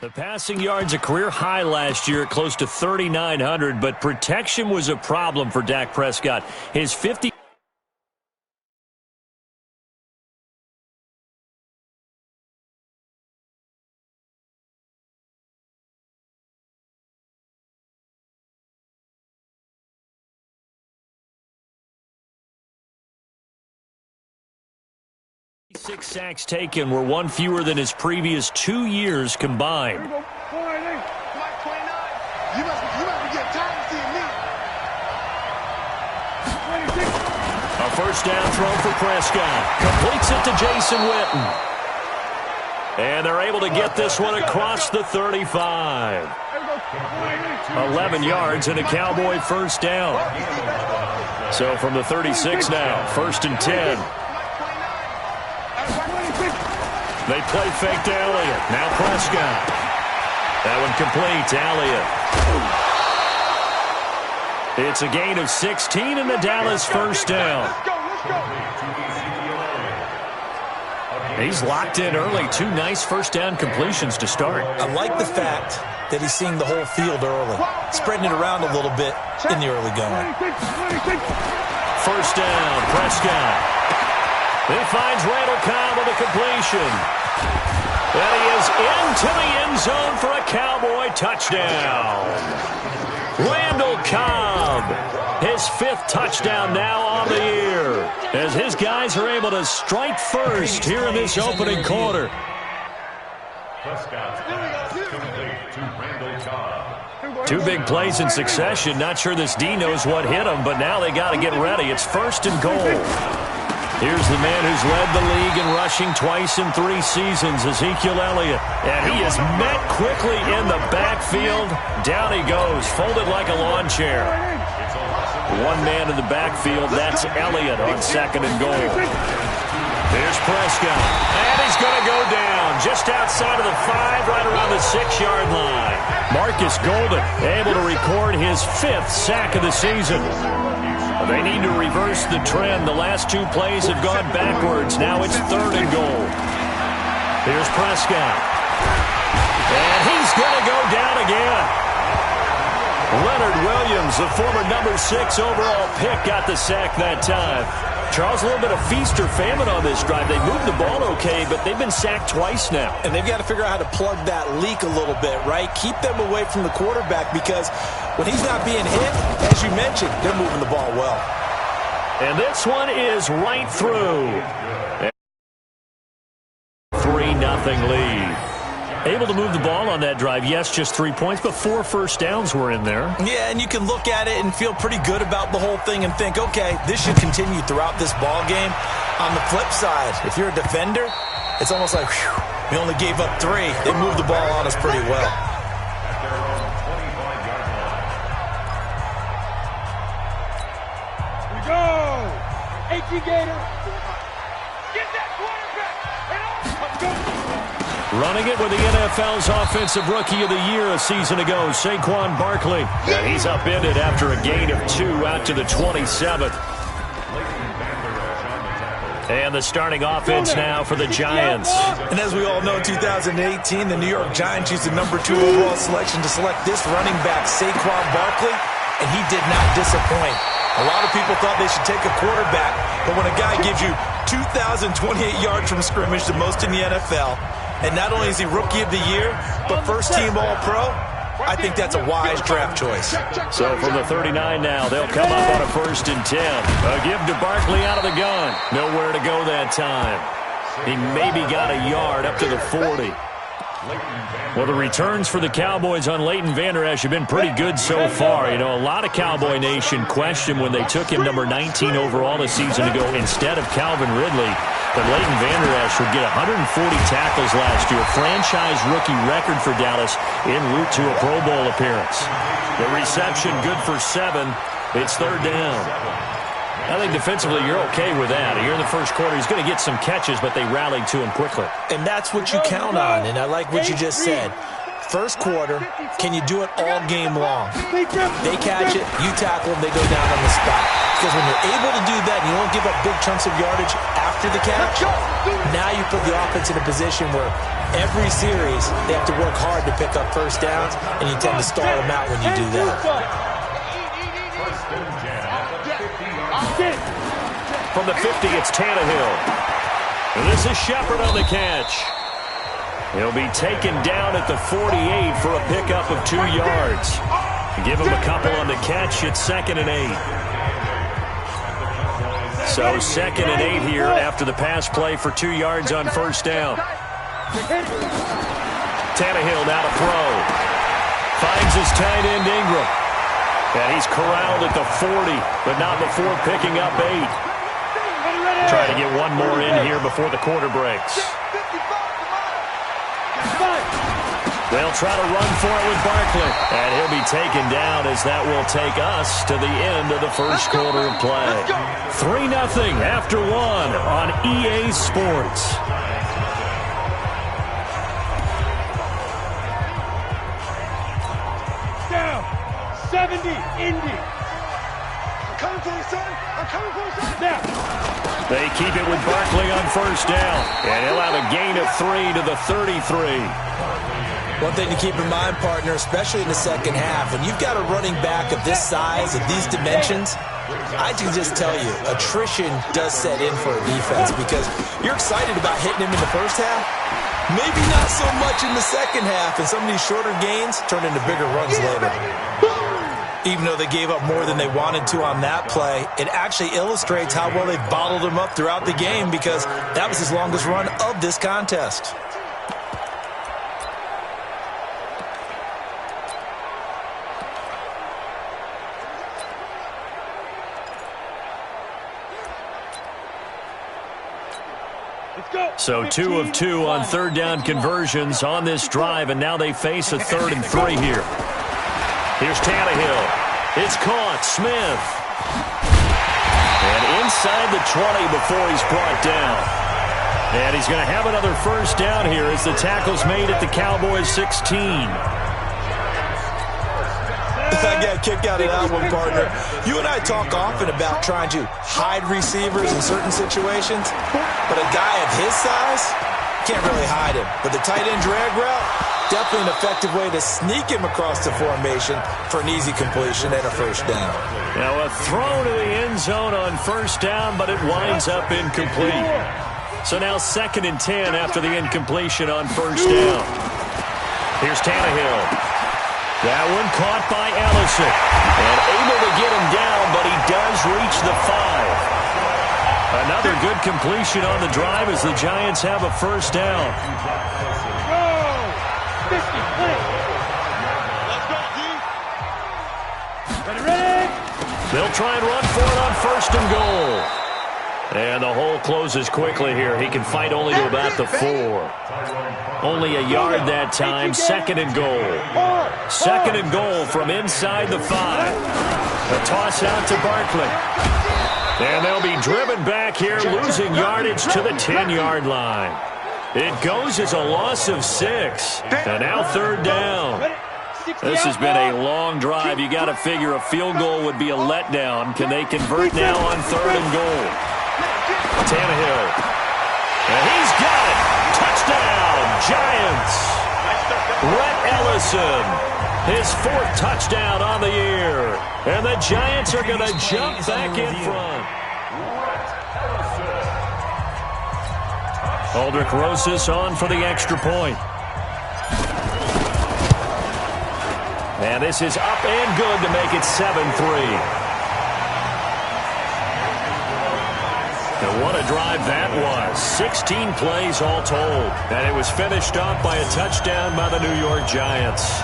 The passing yards a career high last year, close to 3,900, but protection was a problem for Dak Prescott. His 50 6 sacks taken were one fewer than his previous 2 years combined. You must be getting tired of seeing me. A first down throw for Prescott. Completes it to Jason Witten. And they're able to get this one across the 35. 11 yards and a Cowboy first down. So from the 36 now, 1st and 10. They play fake to Elliott. Now Prescott. That one complete to Elliott. It's a gain of 16 and the Dallas first down. He's locked in early. 2 nice first down completions to start. I like the fact that he's seeing the whole field early, spreading it around a little bit in the early going. First down, Prescott. He finds Randall Cobb with a completion. And he is into the end zone for a Cowboy touchdown. Randall Cobb, his 5th touchdown now on the year, as his guys are able to strike first here in this opening quarter. Two big plays in succession. Not sure this D knows what hit him, but now they got to get ready. It's 1st and goal. Here's the man who's led the league in rushing twice in 3 seasons, Ezekiel Elliott. And he is met quickly in the backfield. Down he goes, folded like a lawn chair. One man in the backfield, that's Elliott on 2nd and goal. There's Prescott, and he's going to go down just outside of the 5, right around the 6-yard line. Marcus Golden able to record his 5th sack of the season. They need to reverse the trend. The last 2 plays have gone backwards. Now it's 3rd and goal. Here's Prescott. And he's going to go down again. Leonard Williams, the former number 6 overall pick, got the sack that time. Charles, a little bit of feast or famine on this drive. They moved the ball okay, but they've been sacked twice now. And they've got to figure out how to plug that leak a little bit, right? Keep them away from the quarterback, because when he's not being hit, as you mentioned, they're moving the ball well. And this one is right through. 3-0 lead. Able to move the ball on that drive. Yes, just 3 points, but 4 first downs were in there. Yeah, and you can look at it and feel pretty good about the whole thing and think, okay, this should continue throughout this ball game. On the flip side, if you're a defender, it's almost like, whew, we only gave up 3. They moved the ball on us pretty well. We go! H.E. Gator! Get that quarterback! Let's go! Running it with the NFL's Offensive Rookie of the Year a season ago, Saquon Barkley. And he's upended after a gain of 2 out to the 27th. And the starting offense now for the Giants. And as we all know, 2018, the New York Giants used the number 2 overall selection to select this running back, Saquon Barkley, and he did not disappoint. A lot of people thought they should take a quarterback, but when a guy gives you 2,028 yards from scrimmage, the most in the NFL, and not only is he Rookie of the Year, but first-team All-Pro, I think that's a wise draft choice. So from the 39 now, they'll come up on a 1st and 10. A give to Barkley out of the gun. Nowhere to go that time. He maybe got a yard up to the 40. Well, the returns for the Cowboys on Leighton Vander Esch have been pretty good so far. You know, a lot of Cowboy Nation questioned when they took him number 19 overall a season ago instead of Calvin Ridley. But Leighton Vander Esch would get 140 tackles last year, franchise rookie record for Dallas, en route to a Pro Bowl appearance. The reception good for 7. It's 3rd down. I think defensively you're okay with that. Here in the first quarter, he's going to get some catches, but they rallied to him quickly. And that's what you count on, and I like what you just said. First quarter, can you do it all game long? They catch it, you tackle them, they go down on the spot. Because when you're able to do that and you don't give up big chunks of yardage after after the catch, now you put the offense in a position where every series they have to work hard to pick up first downs, and you tend to stall them out when you do that. From the 50, it's Tannehill. And this is Shepard on the catch. He'll be taken down at the 48 for a pickup of 2 yards. Give him a couple on the catch. It's 2nd and 8. So 2nd and 8 here after the pass play for 2 yards on first down. Tannehill now to throw. Finds his tight end Ingram. And he's corralled at the 40, but not before picking up 8. Trying to get one more in here before the quarter breaks. They'll try to run for it with Barkley. And he'll be taken down as that will take us to the end of the first quarter of play. 3-0 after 1 on EA Sports. Down. 70, Indy. I'm coming for you, son. I'm coming for you, son. Now. They keep it with Barkley on first down. And he'll have a gain of 3 to the 33. One thing to keep in mind, partner, especially in the second half, when you've got a running back of this size, of these dimensions, I can just tell you, attrition does set in for a defense because you're excited about hitting him in the first half. Maybe not so much in the second half, and some of these shorter gains turn into bigger runs later. Even though they gave up more than they wanted to on that play, it actually illustrates how well they bottled him up throughout the game because that was his longest run of this contest. So 2 of 2 on third down conversions on this drive, and now they face a 3rd and 3 here. Here's Tannehill. It's caught. Smith. And inside the 20 before he's brought down. And he's going to have another first down here as the tackle's made at the Cowboys 16. I got a kick out of that one, partner. You and I talk often about trying to hide receivers in certain situations, but a guy of his size can't really hide him. But the tight end drag route, definitely an effective way to sneak him across the formation for an easy completion and a first down. Now a throw to the end zone on first down, but it winds up incomplete. So now 2nd and 10 after the incompletion on first down. Here's Tannehill. That one caught by Ellison. And able to get him down, but he does reach the 5. Another good completion on the drive as the Giants have a first down. They'll try and run for it on 1st and goal. And the hole closes quickly here. He can fight only to about the 4. Only a yard that time. 2nd and goal. 2nd and goal from inside the 5. A toss out to Barkley. And they'll be driven back here, losing yardage to the 10-yard line. It goes as a loss of 6. And now 3rd down. This has been a long drive. You got to figure a field goal would be a letdown. Can they convert now on 3rd and goal? Tannehill. And he's got it. Touchdown, Giants. Rhett Ellison, his 4th touchdown on the year. And the Giants are going to jump back in front. Aldrick Rosas on for the extra point. And this is up and good to make it 7-3. And what a drive that was. 16 plays all told. And it was finished off by a touchdown by the New York Giants.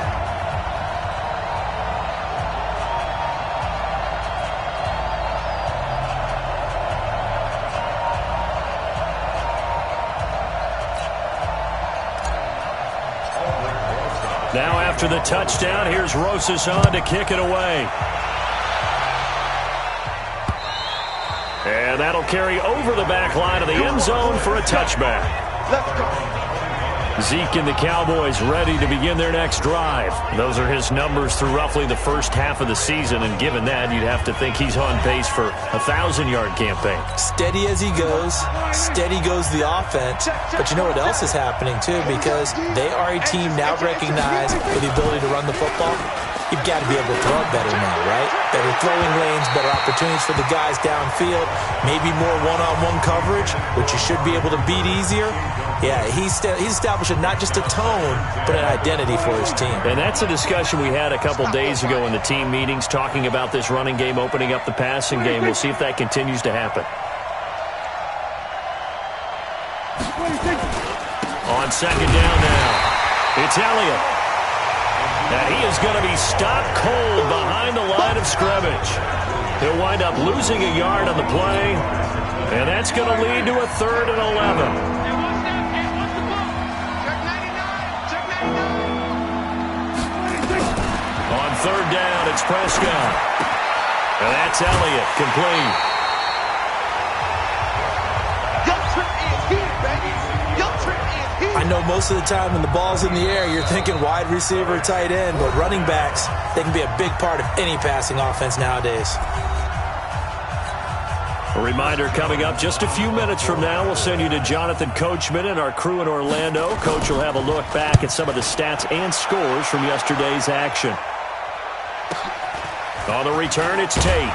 Now after the touchdown, here's Rosas on to kick it away. And that'll carry over the back line of the end zone for a touchback. Zeke and the Cowboys ready to begin their next drive. Those are his numbers through roughly the first half of the season, and given that, you'd have to think he's on pace for a 1,000-yard campaign. Steady as he goes, steady goes the offense. But you know what else is happening, too? Because they are a team now recognized for the ability to run the football. You've got to be able to throw it better now, right? Better throwing lanes, better opportunities for the guys downfield, maybe more one-on-one coverage, which you should be able to beat easier. Yeah, he's establishing not just a tone, but an identity for his team. And that's a discussion we had a couple days ago in the team meetings, talking about this running game opening up the passing game. We'll see if that continues to happen. On second down now, it's Elliott. And he is going to be stopped cold behind the line of scrimmage. He'll wind up losing a yard on the play, and that's going to lead to a 3rd and 11. On 3rd down, it's Prescott. And that's Elliott, complete. I know most of the time when the ball's in the air, you're thinking wide receiver, tight end, but running backs, they can be a big part of any passing offense nowadays. A reminder coming up just a few minutes from now, we'll send you to Jonathan Coachman and our crew in Orlando. Coach will have a look back at some of the stats and scores from yesterday's action. On the return, it's Tate.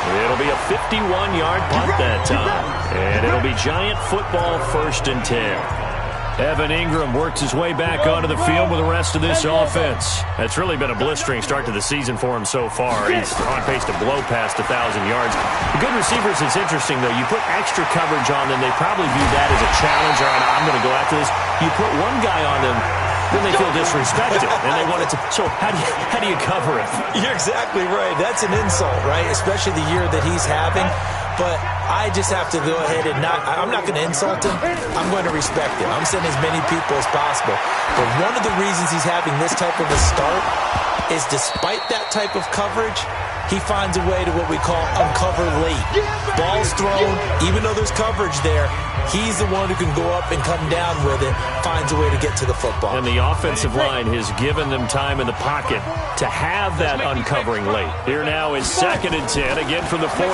It'll be a 51-yard punt that time. And it'll be Giant football, 1st and 10. Evan Ingram worked his way back onto the field with the rest of this offense. It's really been a blistering start to the season for him so far. He's on pace to blow past 1,000 yards. The good receivers, it's interesting, though. You put extra coverage on them, they probably view that as a challenge. All right, I'm going to go after this. You put one guy on them, then they feel disrespected, and they want it to. So how do you cover it? You're exactly right. That's an insult, right? Especially the year that he's having. But I just have to go ahead and I'm not going to insult him. I'm going to respect him. I'm sending as many people as possible. But one of the reasons he's having this type of a start is despite that type of coverage, he finds a way to what we call uncover late. Ball's thrown, even though there's coverage there, he's the one who can go up and come down with it, finds a way to get to the football. And the offensive line has given them time in the pocket to have that uncovering late. Here now is 2nd and 10, again from the 41.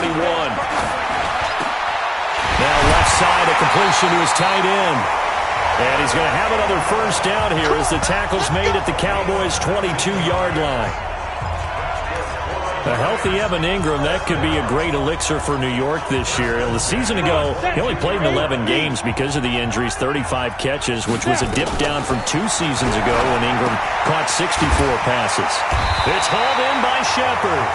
Now left side, a completion to his tight end. And he's going to have another 1st down here as the tackle's made at the Cowboys' 22-yard line. A healthy Evan Ingram, that could be a great elixir for New York this year. The season ago, he only played in 11 games because of the injuries, 35 catches, which was a dip down from 2 seasons ago when Ingram caught 64 passes. It's hauled in by Shepard.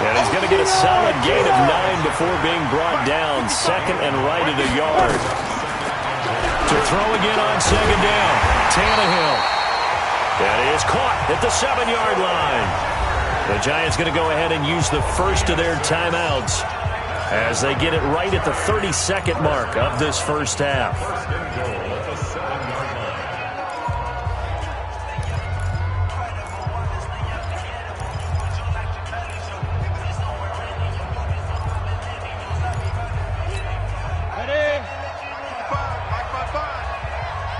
And he's going to get a solid gain of 9 before being brought down, 2nd and right at a yard. To throw again on 2nd down, Tannehill. And he is caught at the 7-yard line. The Giants going to go ahead and use the first of their timeouts as they get it right at the 32nd mark of this first half.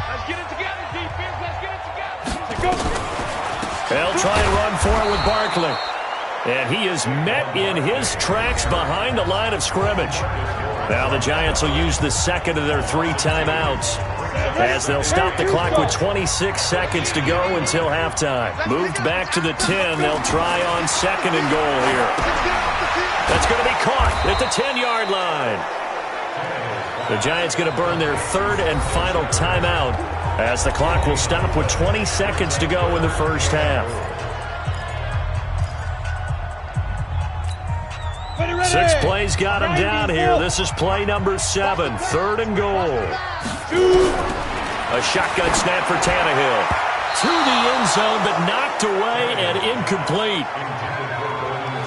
Let's get it together, defense. Let's get it together. They'll try and run for it with Barkley. And he is met in his tracks behind the line of scrimmage. Now the Giants will use the 2nd of their 3 timeouts as they'll stop the clock with 26 seconds to go until halftime. Moved back to the 10. They'll try on 2nd and goal here. That's going to be caught at the 10-yard line. The Giants going to burn their 3rd and final timeout as the clock will stop with 20 seconds to go in the first half. 6 plays got him down here. This is play number 7, 3rd and goal. A shotgun snap for Tannehill. To the end zone, but knocked away and incomplete.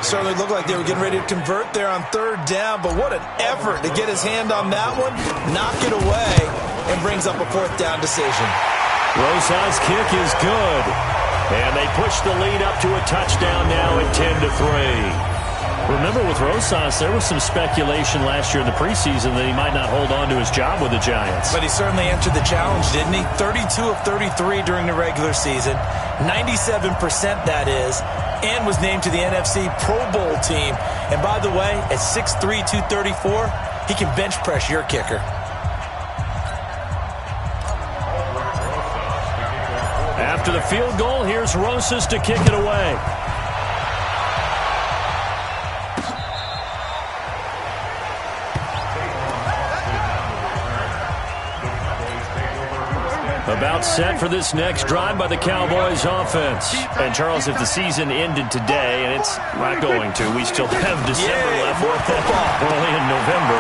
Certainly looked like they were getting ready to convert there on 3rd down, but what an effort to get his hand on that one, knock it away, and brings up a 4th down decision. Rosas' kick is good. And they push the lead up to a touchdown now at 10-3. Remember with Rosas, there was some speculation last year in the preseason that he might not hold on to his job with the Giants. But he certainly answered the challenge, didn't he? 32 of 33 during the regular season, 97% that is, and was named to the NFC Pro Bowl team. And by the way, at 6'3", 234, he can bench press your kicker. After the field goal, here's Rosas to kick it away. About set for this next drive by the Cowboys offense. And Charles, if the season ended today, and it's not going to, we still have December left. We're only in November.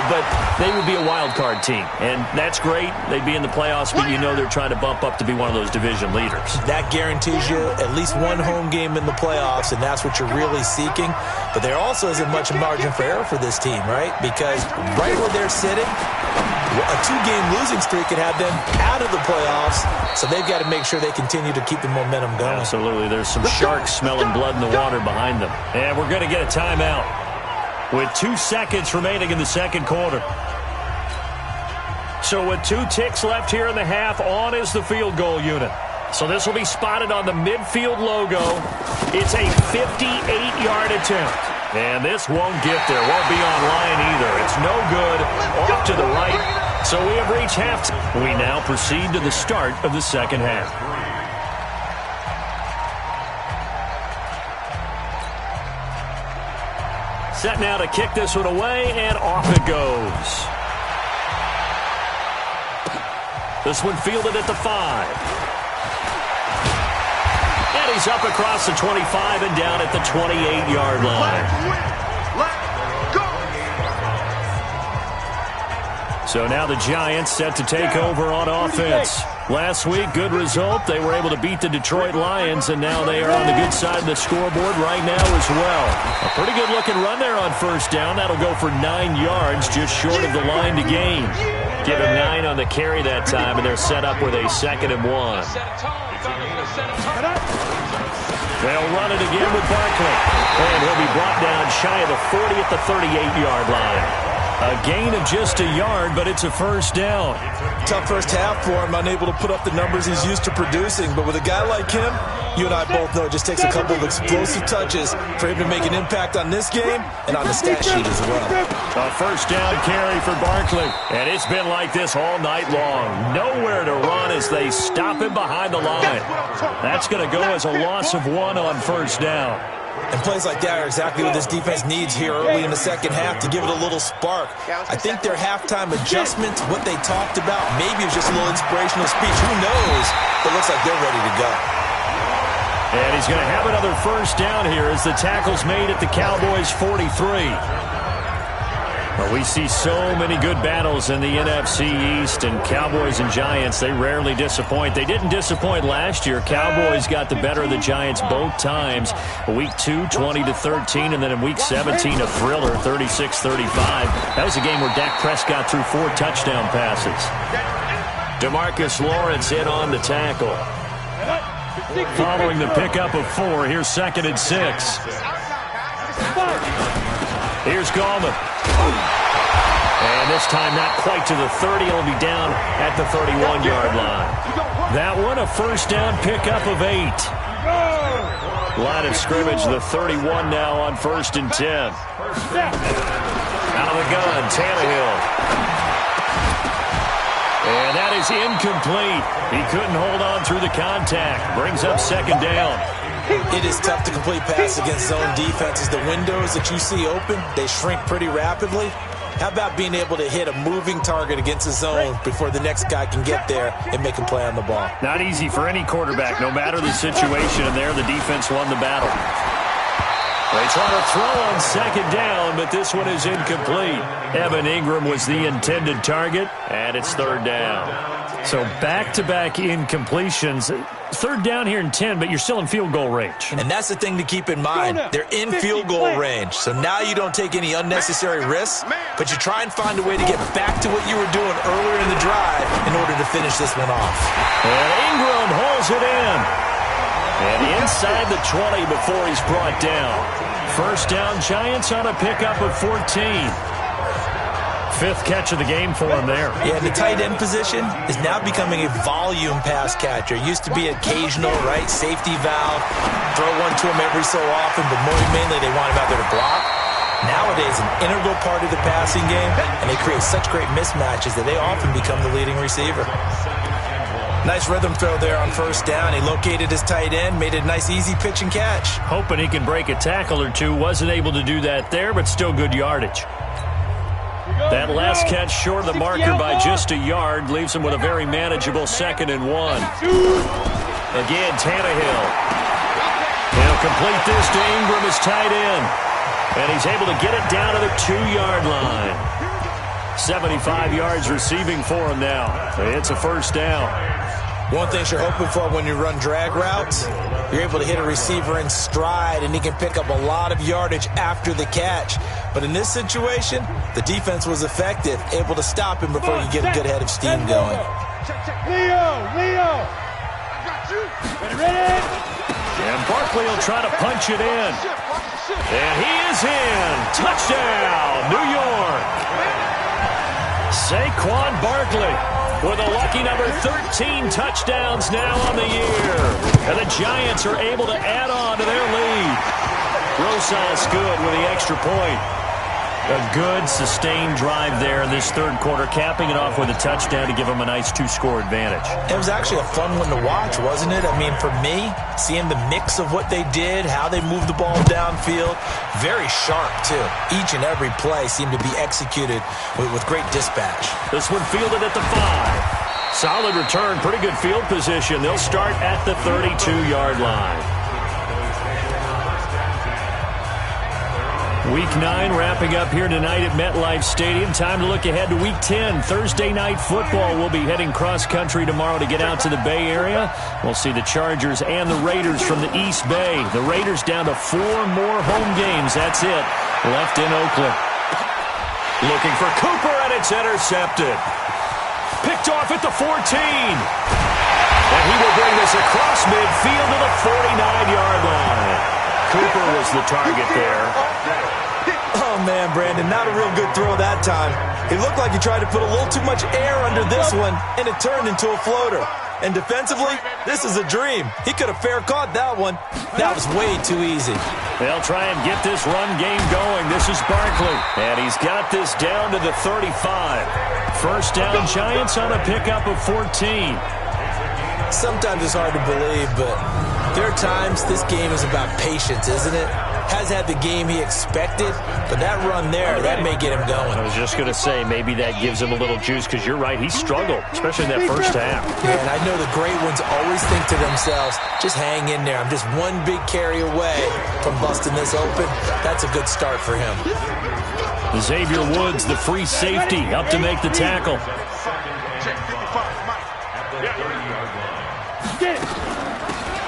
But they would be a wild card team. And that's great. They'd be in the playoffs, but you know they're trying to bump up to be one of those division leaders. That guarantees you at least one home game in the playoffs, and that's what you're really seeking. But there also isn't much margin for error for this team, right? Because right where they're sitting, a two-game losing streak could have them out of the playoffs, so they've got to make sure they continue to keep the momentum going. Absolutely. There's some sharks smelling blood in the water behind them. And we're going to get a timeout with 2 seconds remaining in the second quarter. So with 2 ticks left here in the half, on is the field goal unit. So this will be spotted on the midfield logo. It's a 58-yard attempt. And this won't get there. Won't be online either. It's no good. Off to the right. So we have reached halftime. We now proceed to the start of the second half. Set now to kick this one away, and off it goes. This one fielded at the 5. And he's up across the 25 and down at the 28-yard line. So now the Giants set to take over on offense. Last week, good result. They were able to beat the Detroit Lions, and now they are on the good side of the scoreboard right now as well. A pretty good-looking run there on first down. That'll go for 9 yards, just short of the line to gain. Give him 9 on the carry that time, and they're set up with a 2nd and 1. They'll run it again with Barkley. And he'll be brought down shy of the 40 at the 38-yard line. A gain of just a yard, but it's a first down. Tough first half for him, unable to put up the numbers he's used to producing. But with a guy like him, you and I both know it just takes a couple of explosive touches for him to make an impact on this game and on the stat sheet as well. A first down carry for Barkley. And it's been like this all night long. Nowhere to run as they stop him behind the line. That's going to go as a loss of 1 on first down. And plays like that are exactly what this defense needs here early in the second half to give it a little spark. I think their halftime adjustments, what they talked about, maybe it was just a little inspirational speech. Who knows? But it looks like they're ready to go. And he's going to have another first down here as the tackle's made at the Cowboys' 43. Well, we see so many good battles in the NFC East, and Cowboys and Giants, they rarely disappoint. They didn't disappoint last year. Cowboys got the better of the Giants both times. Week 2, 20-13, and then in Week 17, a thriller, 36-35. That was a game where Dak Prescott threw 4 touchdown passes. DeMarcus Lawrence in on the tackle. Following the pickup of 4, here's 2nd and 6. Here's Gallman. And this time not quite to the 30. It'll be down at the 31-yard line. That one a first down pickup of 8. Line of scrimmage, the 31 now on 1st and 10. Out of the gun, Tannehill. And that is incomplete. He couldn't hold on through the contact. Brings up 2nd down. It is tough to complete pass against zone defenses. The windows that you see open, they shrink pretty rapidly. How about being able to hit a moving target against a zone before the next guy can get there and make a play on the ball? Not easy for any quarterback, no matter the situation. And there, the defense won the battle. They try to throw on 2nd down, but this one is incomplete. Evan Ingram was the intended target, and it's 3rd down. So back-to-back incompletions. 3rd down here in 10, but you're still in field goal range. And that's the thing to keep in mind. They're in field goal range. So now you don't take any unnecessary risks, but you try and find a way to get back to what you were doing earlier in the drive in order to finish this one off. And Ingram holds it in. And inside the 20 before he's brought down. First down, Giants on a pickup of 14. Fifth catch of the game for him there. Yeah, the tight end position is now becoming a volume pass catcher. It used to be occasional, right? Safety valve, throw one to him every so often, but more mainly they want him out there to block. Nowadays, an integral part of the passing game, and they create such great mismatches that they often become the leading receiver. Nice rhythm throw there on first down. He located his tight end, made a nice easy pitch and catch. Hoping he can break a tackle or two. Wasn't able to do that there, but still good yardage. That last catch short of the marker by just a yard leaves him with a very manageable 2nd and 1. Again, Tannehill. He'll complete this to Ingram, his tight end. And he's able to get it down to the 2-yard line. 75 yards receiving for him now. It's a first down. One thing you're hoping for when you run drag routes, you're able to hit a receiver in stride, and he can pick up a lot of yardage after the catch. But in this situation, the defense was effective, able to stop him before you get a good head of steam going. Leo, I got you. Ready? And Barkley will try to punch it in. And he is in. Touchdown, New York. Saquon Barkley with a lucky number 13 touchdowns now on the year. And the Giants are able to add on to their lead. Rosas good with the extra point. A good, sustained drive there in this third quarter, capping it off with a touchdown to give them a nice 2-score advantage. It was actually a fun one to watch, wasn't it? I mean, for me, seeing the mix of what they did, how they moved the ball downfield, very sharp, too. Each and every play seemed to be executed with great dispatch. This one fielded at the 5. Solid return, pretty good field position. They'll start at the 32-yard line. Week 9 wrapping up here tonight at MetLife Stadium. Time to look ahead to Week 10. Thursday night football. We'll be heading cross-country tomorrow to get out to the Bay Area. We'll see the Chargers and the Raiders from the East Bay. The Raiders down to 4 more home games. That's it. Left in Oakland. Looking for Cooper, and it's intercepted. Picked off at the 14. And he will bring this across midfield to the 49-yard line. Cooper was the target there. Oh, man, Brandon, not a real good throw that time. It looked like he tried to put a little too much air under this one, and it turned into a floater. And defensively, this is a dream. He could have fair caught that one. That was way too easy. They'll try and get this run game going. This is Barkley, and he's got this down to the 35. First down, Giants on a pickup of 14. Sometimes it's hard to believe, but there are times this game is about patience, isn't it? Has had the game he expected, but that run there, that may get him going. I was just going to say, maybe that gives him a little juice, because you're right, he struggled, especially in that first half. Yeah, and I know the great ones always think to themselves, just hang in there. I'm just one big carry away from busting this open. That's a good start for him. Xavier Woods, the free safety, up to make the tackle.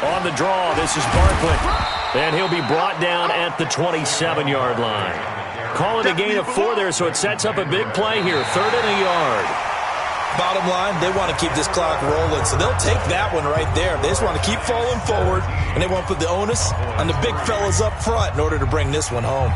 On the draw, this is Barkley. And he'll be brought down at the 27-yard line. Call it a gain of 4 there, so it sets up a big play here. 3rd and a yard. Bottom line, they want to keep this clock rolling, so they'll take that one right there. They just want to keep falling forward, and they want to put the onus on the big fellas up front in order to bring this one home.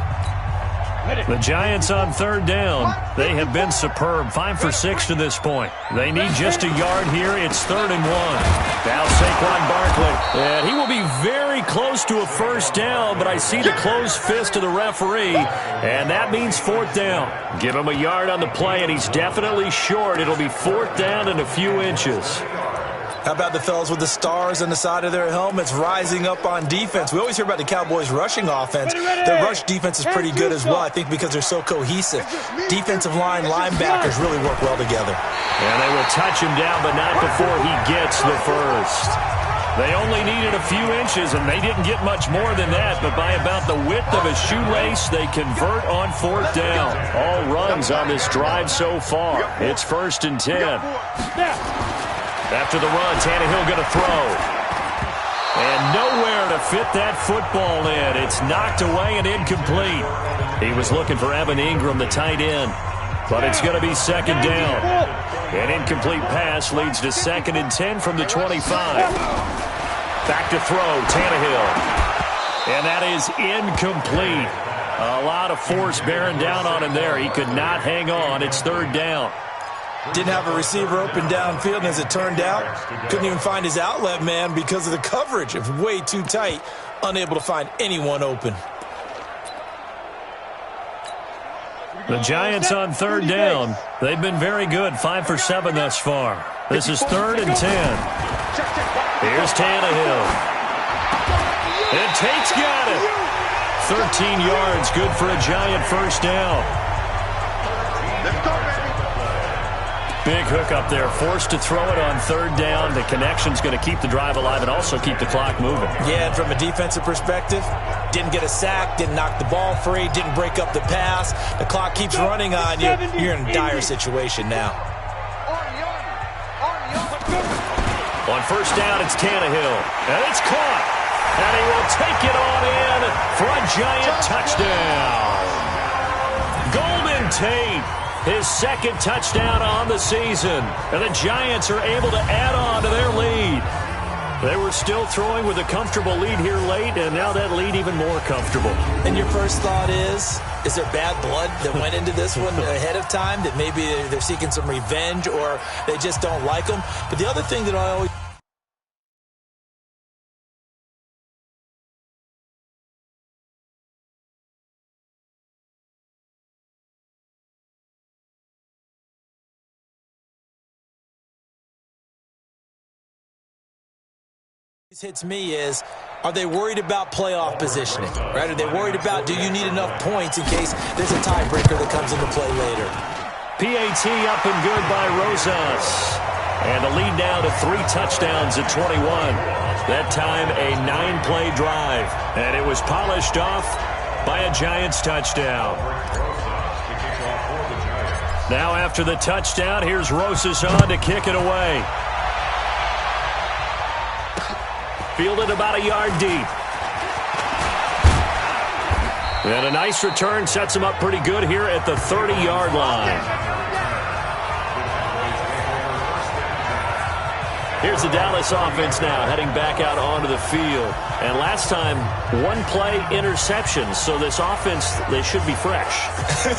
The Giants on 3rd down. They have been superb. 5 for 6 to this point. They need just a yard here. It's 3rd and 1. Now Saquon Barkley. And he will be very close to a first down, but I see the closed fist of the referee, and that means 4th down. Give him a yard on the play, and he's definitely short. It'll be 4th down and a few inches. How about the fellas with the stars on the side of their helmets rising up on defense? We always hear about the Cowboys' rushing offense. Their rush defense is pretty good as well, I think, because they're so cohesive. Defensive line linebackers really work well together. And they will touch him down, but not before he gets the first. They only needed a few inches, and they didn't get much more than that, but by about the width of a shoelace, they convert on 4th down. All runs on this drive so far. It's 1st and 10. After the run, Tannehill going to throw. And nowhere to fit that football in. It's knocked away and incomplete. He was looking for Evan Ingram, the tight end. But it's going to be 2nd down. An incomplete pass leads to 2nd and 10 from the 25. Back to throw, Tannehill. And that is incomplete. A lot of force bearing down on him there. He could not hang on. It's third down. Didn't have a receiver open downfield, and as it turned out, couldn't even find his outlet man because of the coverage. It was way too tight, unable to find anyone open. The Giants on third down. They've been very good, 5 for 7 thus far. This is 3rd and 10. Here's Tannehill. And Tate's got it. 13 yards, good for a Giant first down. Big hook up there, forced to throw it on third down. The connection's going to keep the drive alive and also keep the clock moving. Yeah, and from a defensive perspective, didn't get a sack, didn't knock the ball free, didn't break up the pass. The clock keeps running on you. You're in a dire situation now. On first down, it's Tannehill. And it's caught. And he will take it on in for a Giant touchdown. Golden Tate. His second touchdown on the season. And the Giants are able to add on to their lead. They were still throwing with a comfortable lead here late, and now that lead even more comfortable. And your first thought is there bad blood that went into this one ahead of time, that maybe they're seeking some revenge or they just don't like them? But the other thing that I always... hits me is, are they worried about playoff positioning, right? Are they worried about, do you need enough points in case there's a tiebreaker that comes into play later? PAT up and good by Rosas. And the lead now to 3 touchdowns at 21. That time a 9-play drive. And it was polished off by a Giants touchdown. Now after the touchdown, here's Rosas on to kick it away. Fielded about a yard deep. And a nice return sets him up pretty good here at the 30-yard line. Here's the Dallas offense now heading back out onto the field. And last time, 1-play interception. So this offense, they should be fresh.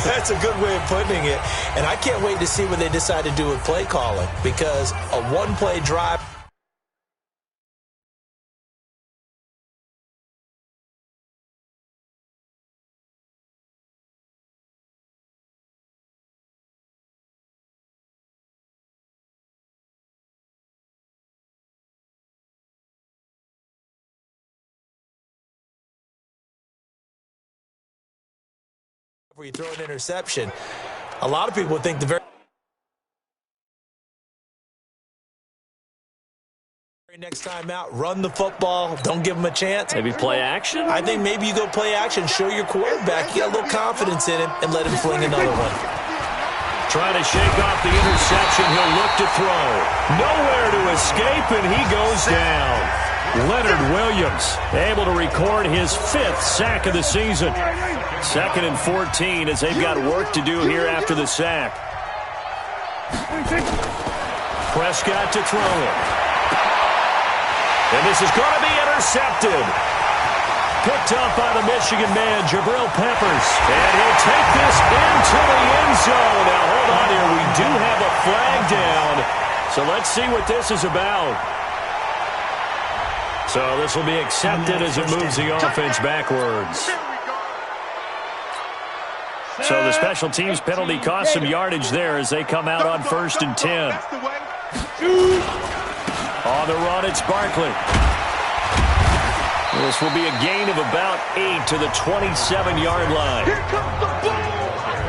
That's a good way of putting it. And I can't wait to see what they decide to do with play calling, because a 1-play drive... where you throw an interception. A lot of people think the very next time out, run the football, don't give them a chance. Maybe play action? I think maybe you go play action, show your quarterback you got a little confidence in him, and let him fling another one. Trying to shake off the interception, he'll look to throw. Nowhere to escape, and he goes down. Leonard Williams able to record his 5th sack of the season. 2nd and 14 as they've got work to do here after the sack. Prescott to throw it. And this is going to be intercepted. Picked up by the Michigan man, Jabril Peppers. And he'll take this into the end zone. Now, hold on here. We do have a flag down. So let's see what this is about. So this will be accepted as it moves the offense backwards. So the special teams penalty cost some yardage there as they come out on 1st and 10. On the run, it's Barkley. This will be a gain of about 8 to the 27-yard line.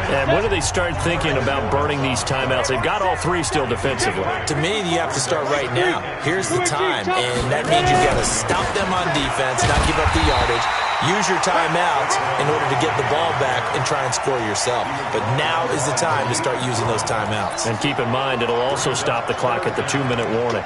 And when do they start thinking about burning these timeouts? They've got all 3 still defensively. To me, you have to start right now. Here's the time, and that means you've got to stop them on defense, not give up the yardage. Use your timeouts in order to get the ball back and try and score yourself. But now is the time to start using those timeouts. And keep in mind, it'll also stop the clock at the 2-minute warning.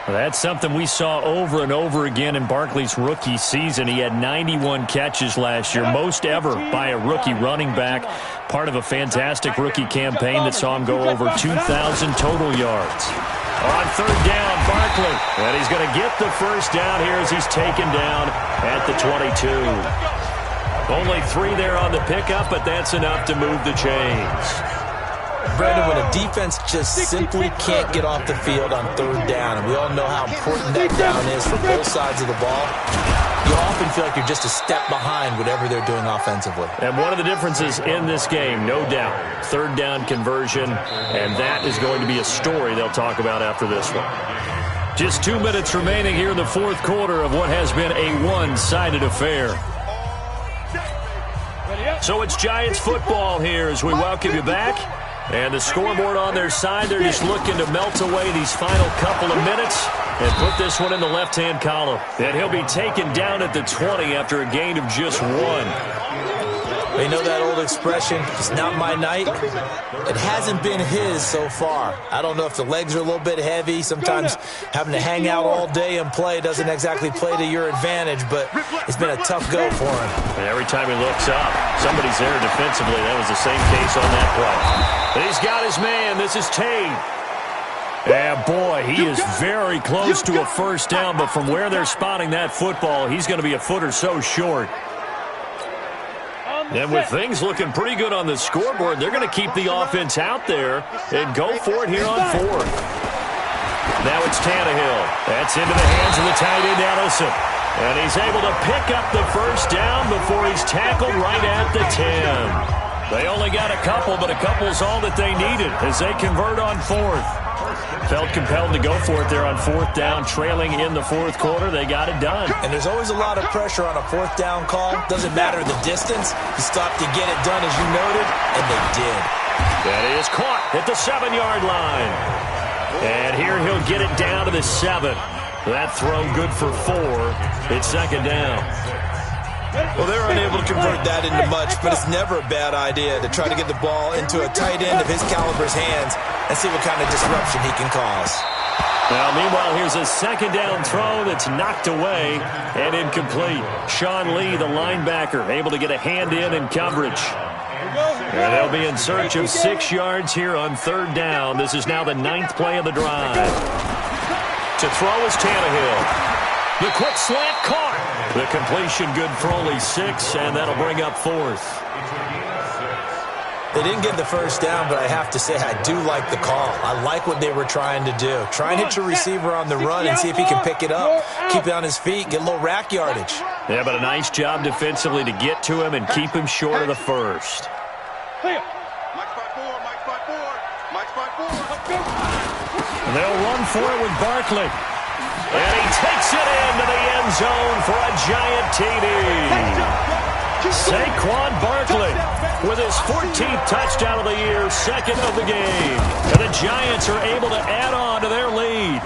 Well, that's something we saw over and over again in Barkley's rookie season. He had 91 catches last year, most ever by a rookie running back. Part of a fantastic rookie campaign that saw him go over 2,000 total yards. On third down, Barkley. And he's going to get the first down here as he's taken down at the 22. Only 3 there on the pickup, but that's enough to move the chains. Brandon, when a defense just simply can't get off the field on third down, and we all know how important that down is for both sides of the ball, you often feel like you're just a step behind whatever they're doing offensively. And one of the differences in this game, no doubt, third down conversion, and that is going to be a story they'll talk about after this one. Just 2 minutes remaining here in the fourth quarter of what has been a one-sided affair. So it's Giants football here as we welcome you back. And the scoreboard on their side, they're just looking to melt away these final couple of minutes and put this one in the left-hand column. And he'll be taken down at the 20 after a gain of just 1. You know that old expression, it's not my night? It hasn't been his so far. I don't know if the legs are a little bit heavy. Sometimes having to hang out all day and play doesn't exactly play to your advantage, but it's been a tough go for him. And every time he looks up, somebody's there defensively. That was the same case on that play. He's got his man. This is Tate. Yeah, boy, he is very close to a first down, but from where they're spotting that football, he's going to be a foot or so short. And with things looking pretty good on the scoreboard, they're going to keep the offense out there and go for it here on fourth. Now it's Tannehill. That's into the hands of the tight end, Ellison. And he's able to pick up the first down before he's tackled right at the 10. They only got a couple, but a couple's all that they needed as they convert on fourth. Felt compelled to go for it there on fourth down, trailing in the fourth quarter. They got it done. And there's always a lot of pressure on a fourth down call. Doesn't matter the distance. He stopped to get it done, as you noted, and they did. That is caught at the 7-yard line. And here he'll get it down to the 7. That throw good for 4. It's second down. Well, they're unable to convert that into much, but it's never a bad idea to try to get the ball into a tight end of his caliber's hands and see what kind of disruption he can cause. Well, meanwhile, here's a second down throw that's knocked away and incomplete. Sean Lee, the linebacker, able to get a hand in coverage. And they'll be in search of 6 yards here on third down. This is now the 9th play of the drive. To throw is Tannehill. The quick slant caught. The completion good for only 6, and that'll bring up fourth. They didn't get the first down, but I have to say I do like the call. I like what they were trying to do. Try and hit your receiver on the run and see if he can pick it up, keep it on his feet, get a little rack yardage. Yeah, but a nice job defensively to get to him and keep him short of the first. And they'll run for it with Barkley. And he takes it into the end zone for a giant TD. Saquon Barkley with his 14th touchdown of the year, 2nd of the game. And the Giants are able to add on to their lead.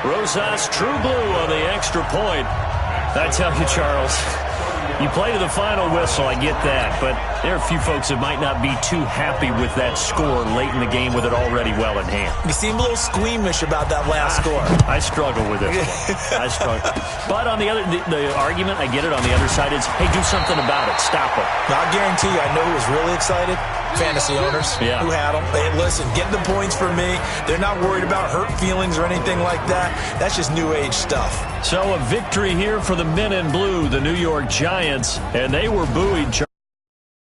Rosas true blue on the extra point. I tell you, Charles, you play to the final whistle, I get that, but there are a few folks that might not be too happy with that score late in the game with it already well in hand. You seem a little squeamish about that last score. I struggle with it. I struggle. But on the other, the argument, I get it, on the other side is, hey, do something about it. Stop it. Now, I guarantee you, I know who was really excited. Fantasy owners who had them. Hey, listen, get the points for me. They're not worried about hurt feelings or anything like that. That's just new age stuff. So a victory here for the men in blue, the New York Giants, and they were buoyed, Charles.